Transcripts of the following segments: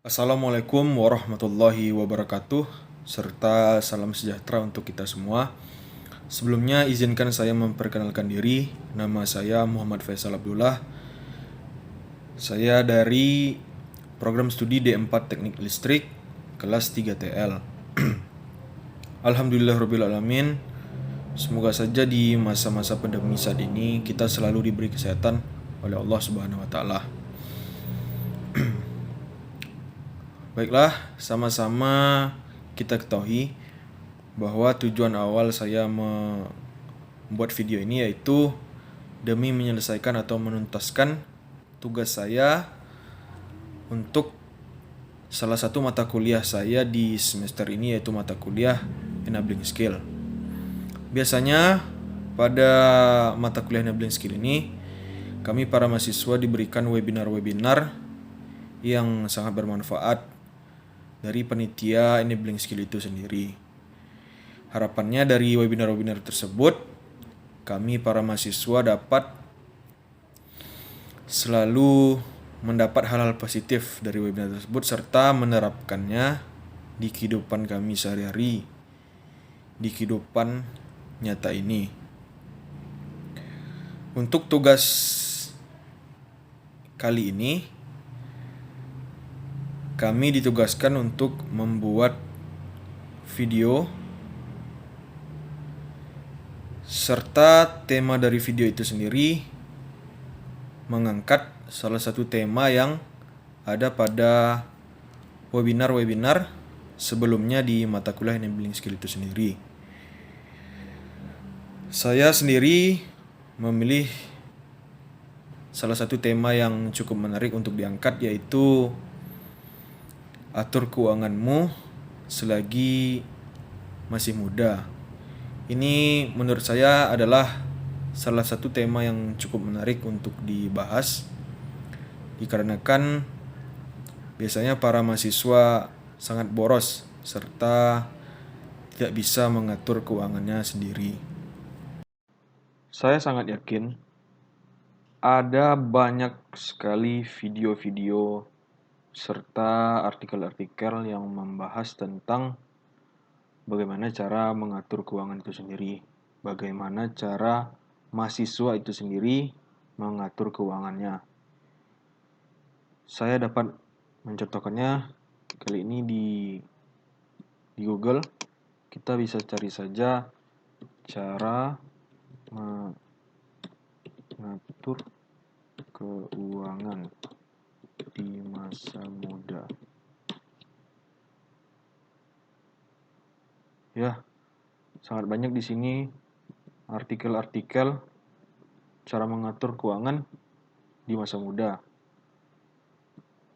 Assalamualaikum warahmatullahi wabarakatuh, serta salam sejahtera untuk kita semua. Sebelumnya izinkan saya memperkenalkan diri. Nama saya Muhammad Faisal Abdullah. Saya dari program studi D4 Teknik Listrik, kelas 3 TL. Alhamdulillahirrabbilalamin. Semoga saja di masa-masa pandemi saat ini kita selalu diberi kesehatan oleh Allah Subhanahu wa taala. Baiklah, sama-sama kita ketahui bahwa tujuan awal saya membuat video ini yaitu demi menyelesaikan atau menuntaskan tugas saya untuk salah satu mata kuliah saya di semester ini, yaitu mata kuliah Enabling Skill. Biasanya pada mata kuliah Enabling Skill ini kami para mahasiswa diberikan webinar-webinar yang sangat bermanfaat dari panitia Enabling Skill itu sendiri. Harapannya dari webinar-webinar tersebut, kami para mahasiswa dapat selalu mendapat hal-hal positif dari webinar tersebut serta menerapkannya di kehidupan kami sehari-hari, di kehidupan nyata ini. Untuk tugas kali ini, kami ditugaskan untuk membuat video serta tema dari video itu sendiri mengangkat salah satu tema yang ada pada webinar-webinar sebelumnya di mata kuliah Enabling Skill itu sendiri. Saya sendiri memilih salah satu tema yang cukup menarik untuk diangkat, yaitu atur keuanganmu selagi masih muda. Ini menurut saya adalah salah satu tema yang cukup menarik untuk dibahas, dikarenakan biasanya para mahasiswa sangat boros serta tidak bisa mengatur keuangannya sendiri. Saya sangat yakin ada banyak sekali video-video serta artikel-artikel yang membahas tentang bagaimana cara mengatur keuangan itu sendiri, bagaimana cara mahasiswa itu sendiri mengatur keuangannya. Saya dapat mencontohkannya kali ini di Google. Kita bisa cari saja cara mengatur keuangan di masa muda. Ya, sangat banyak di sini artikel-artikel cara mengatur keuangan di masa muda.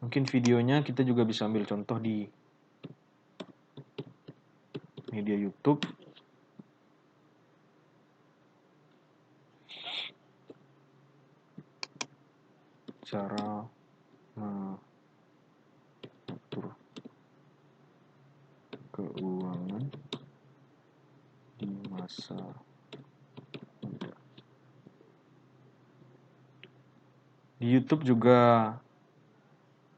Mungkin videonya kita juga bisa ambil contoh di media YouTube. Cara mengatur keuangan di masa muda. Di YouTube juga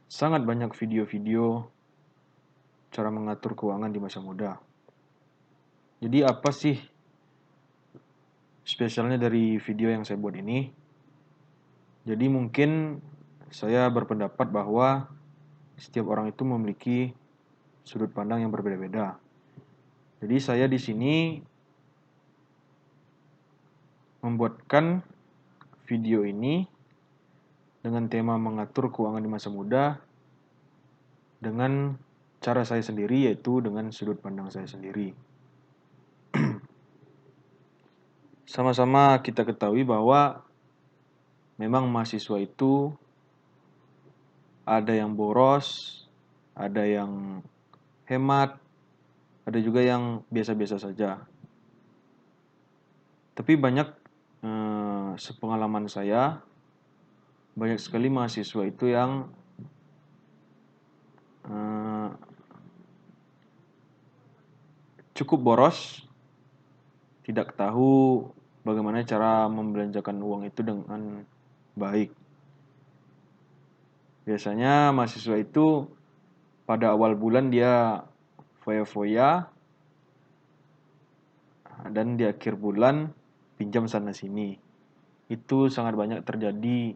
sangat banyak video-video cara mengatur keuangan di masa muda. Jadi apa sih spesialnya dari video yang saya buat ini? Jadi mungkin saya berpendapat bahwa setiap orang itu memiliki sudut pandang yang berbeda-beda. Jadi saya di sini membuatkan video ini dengan tema mengatur keuangan di masa muda dengan cara saya sendiri, yaitu dengan sudut pandang saya sendiri. Sama-sama kita ketahui bahwa memang mahasiswa itu ada yang boros, ada yang hemat, ada juga yang biasa-biasa saja. Tapi banyak sepengalaman saya, banyak sekali mahasiswa itu yang cukup boros, tidak tahu bagaimana cara membelanjakan uang itu dengan baik. Biasanya mahasiswa itu pada awal bulan dia foya-foya, dan di akhir bulan pinjam sana sini. Itu sangat banyak terjadi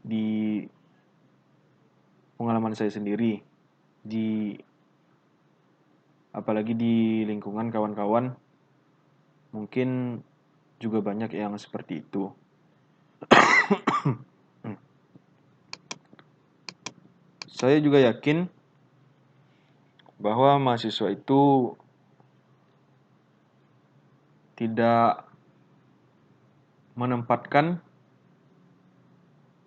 di pengalaman saya sendiri, apalagi di lingkungan kawan-kawan, mungkin juga banyak yang seperti itu. Saya juga yakin bahwa mahasiswa itu tidak menempatkan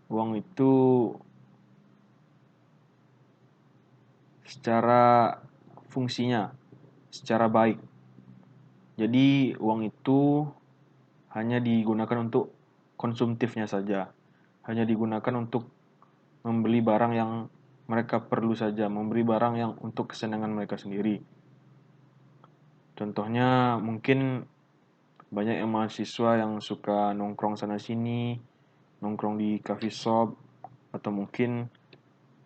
uang itu secara fungsinya, secara baik. Jadi uang itu hanya digunakan untuk konsumtifnya saja. Hanya digunakan untuk membeli barang yang mereka perlu saja, membeli barang yang untuk kesenangan mereka sendiri. Contohnya mungkin banyak yang mahasiswa yang suka nongkrong sana sini, nongkrong di coffee shop, atau mungkin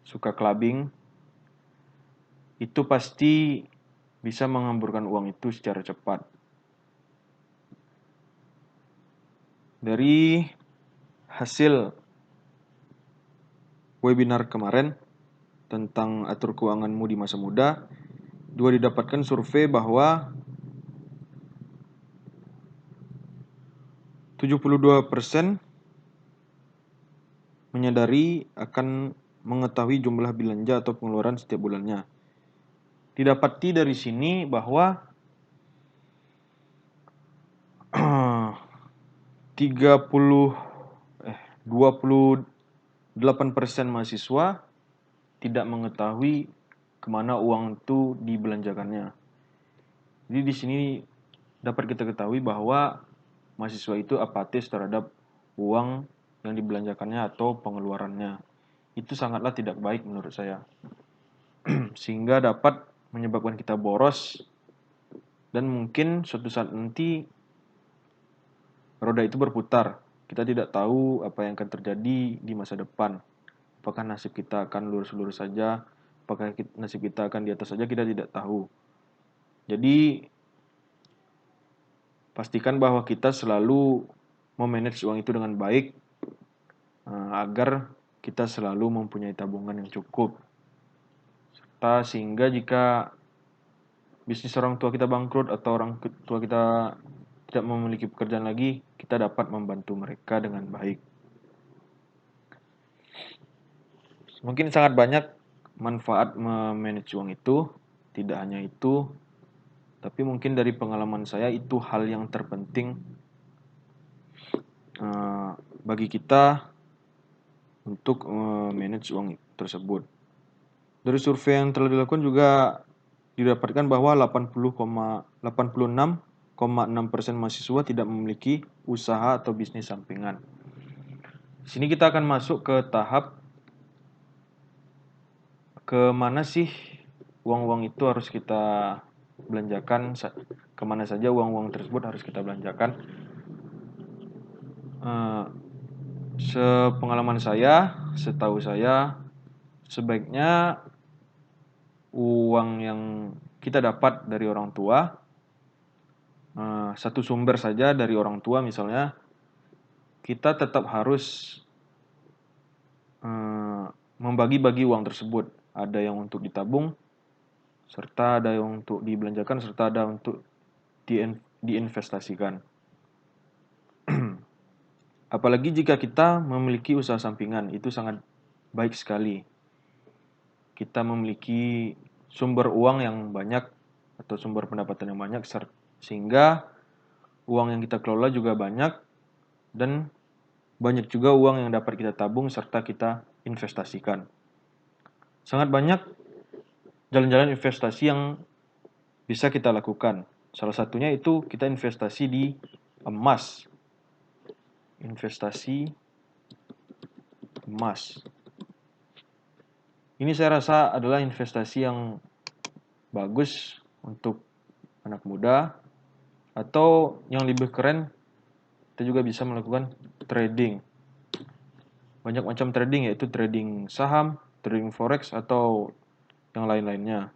suka clubbing. Itu pasti bisa menghamburkan uang itu secara cepat. Dari hasil webinar kemarin tentang atur keuanganmu di masa muda, juga didapatkan survei bahwa 72% menyadari akan mengetahui jumlah belanja atau pengeluaran setiap bulannya. Didapati dari sini bahwa 28% mahasiswa tidak mengetahui kemana uang itu dibelanjakannya. Jadi di sini dapat kita ketahui bahwa mahasiswa itu apatis terhadap uang yang dibelanjakannya atau pengeluarannya. Itu sangatlah tidak baik menurut saya. Sehingga dapat menyebabkan kita boros, dan mungkin suatu saat nanti roda itu berputar. Kita tidak tahu apa yang akan terjadi di masa depan. Apakah nasib kita akan lurus-lurus saja, apakah nasib kita akan di atas saja, kita tidak tahu. Jadi pastikan bahwa kita selalu memanage uang itu dengan baik, agar kita selalu mempunyai tabungan yang cukup. Sehingga jika bisnis orang tua kita bangkrut atau orang tua kita tidak memiliki pekerjaan lagi, kita dapat membantu mereka dengan baik. Mungkin sangat banyak manfaat memanage uang itu, tidak hanya itu, tapi mungkin dari pengalaman saya itu hal yang terpenting bagi kita untuk manage uang tersebut. Dari survei yang telah dilakukan juga didapatkan bahwa 86,6% mahasiswa tidak memiliki usaha atau bisnis sampingan. Di sini kita akan masuk ke tahap kemana sih uang-uang itu harus kita belanjakan, kemana saja uang-uang tersebut harus kita belanjakan. Sepengalaman saya, setahu saya, sebaiknya uang yang kita dapat dari orang tua, satu sumber saja dari orang tua misalnya, kita tetap harus membagi-bagi uang tersebut. Ada yang untuk ditabung, serta ada yang untuk dibelanjakan, serta ada untuk diinvestasikan. Apalagi jika kita memiliki usaha sampingan, itu sangat baik sekali. Kita memiliki sumber uang yang banyak atau sumber pendapatan yang banyak, sehingga uang yang kita kelola juga banyak, dan banyak juga uang yang dapat kita tabung serta kita investasikan. Sangat banyak jalan-jalan investasi yang bisa kita lakukan. Salah satunya itu kita investasi di emas. Investasi emas. Ini saya rasa adalah investasi yang bagus untuk anak muda, atau yang lebih keren, kita juga bisa melakukan trading. Banyak macam trading, yaitu trading saham, trading forex, atau yang lain-lainnya.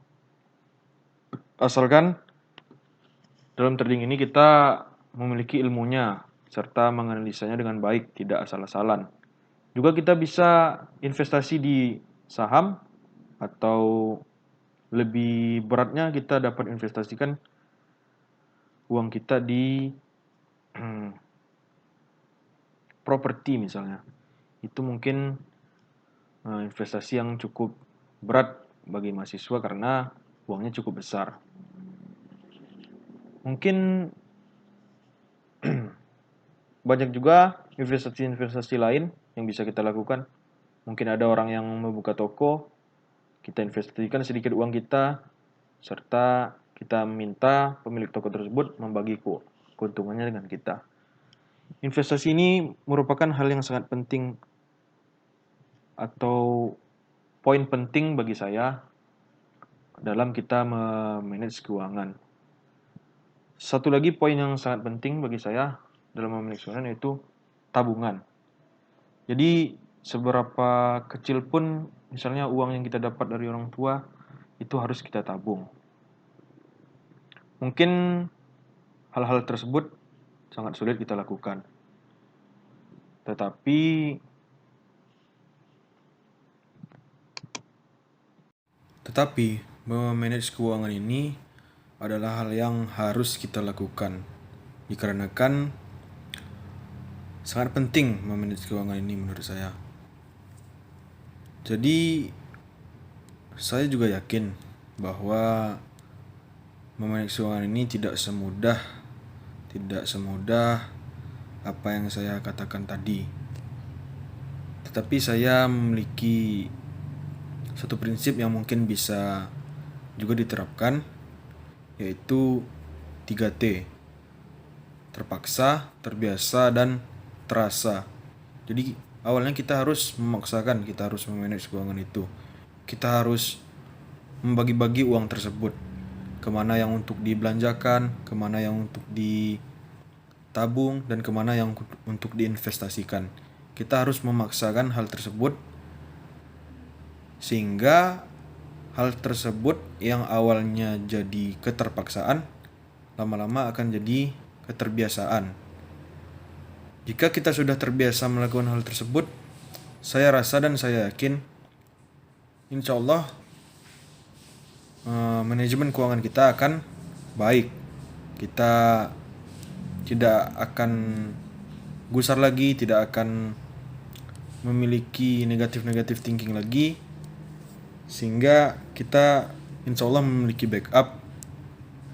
Asalkan dalam trading ini kita memiliki ilmunya serta menganalisanya dengan baik, tidak asal-asalan. Juga kita bisa investasi di saham atau lebih beratnya kita dapat investasikan uang kita di properti misalnya. Itu mungkin investasi yang cukup berat bagi mahasiswa karena uangnya cukup besar. Mungkin banyak juga investasi-investasi lain yang bisa kita lakukan. Mungkin ada orang yang membuka toko, kita investasikan sedikit uang kita, serta kita minta pemilik toko tersebut membagi keuntungannya dengan kita. Investasi ini merupakan hal yang sangat penting atau poin penting bagi saya dalam kita memanage keuangan. Satu lagi poin yang sangat penting bagi saya dalam memanage keuangan yaitu tabungan. Jadi seberapa kecil pun misalnya uang yang kita dapat dari orang tua itu harus kita tabung. Mungkin hal-hal tersebut sangat sulit kita lakukan. Tetapi memanage keuangan ini adalah hal yang harus kita lakukan. Dikarenakan sangat penting memanage keuangan ini menurut saya. Jadi saya juga yakin bahwa memanage keuangan ini tidak semudah apa yang saya katakan tadi. Tetapi saya memiliki satu prinsip yang mungkin bisa juga diterapkan, yaitu 3T. Terpaksa, terbiasa, dan terasa. Jadi awalnya kita harus memaksakan, kita harus memanage keuangan itu. Kita harus membagi-bagi uang tersebut. Kemana yang untuk dibelanjakan, kemana yang untuk ditabung, dan kemana yang untuk diinvestasikan. Kita harus memaksakan hal tersebut sehingga hal tersebut yang awalnya jadi keterpaksaan lama-lama akan jadi keterbiasaan. Jika kita sudah terbiasa melakukan hal tersebut, saya rasa dan saya yakin insya Allah manajemen keuangan kita akan baik. Kita tidak akan gusar lagi, tidak akan memiliki negatif thinking lagi, sehingga kita insya Allah memiliki backup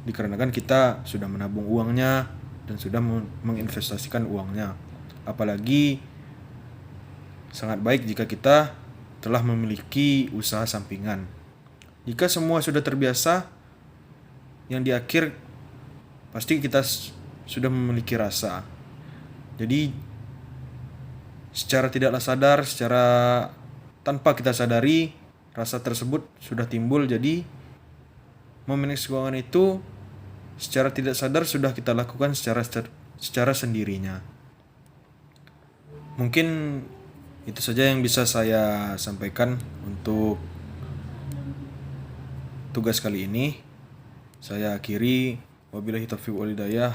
dikarenakan kita sudah menabung uangnya dan sudah menginvestasikan uangnya. Apalagi sangat baik jika kita telah memiliki usaha sampingan. Jika semua sudah terbiasa, yang di akhir pasti kita sudah memiliki rasa. Jadi secara tidaklah sadar, secara tanpa kita sadari, rasa tersebut sudah timbul. Jadi memanage keuangan itu secara tidak sadar sudah kita lakukan secara sendirinya. Mungkin itu saja yang bisa saya sampaikan untuk tugas kali ini. Saya akhiri, wabillahi taufiq wal hidayah.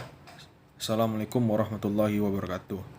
Assalamualaikum warahmatullahi wabarakatuh.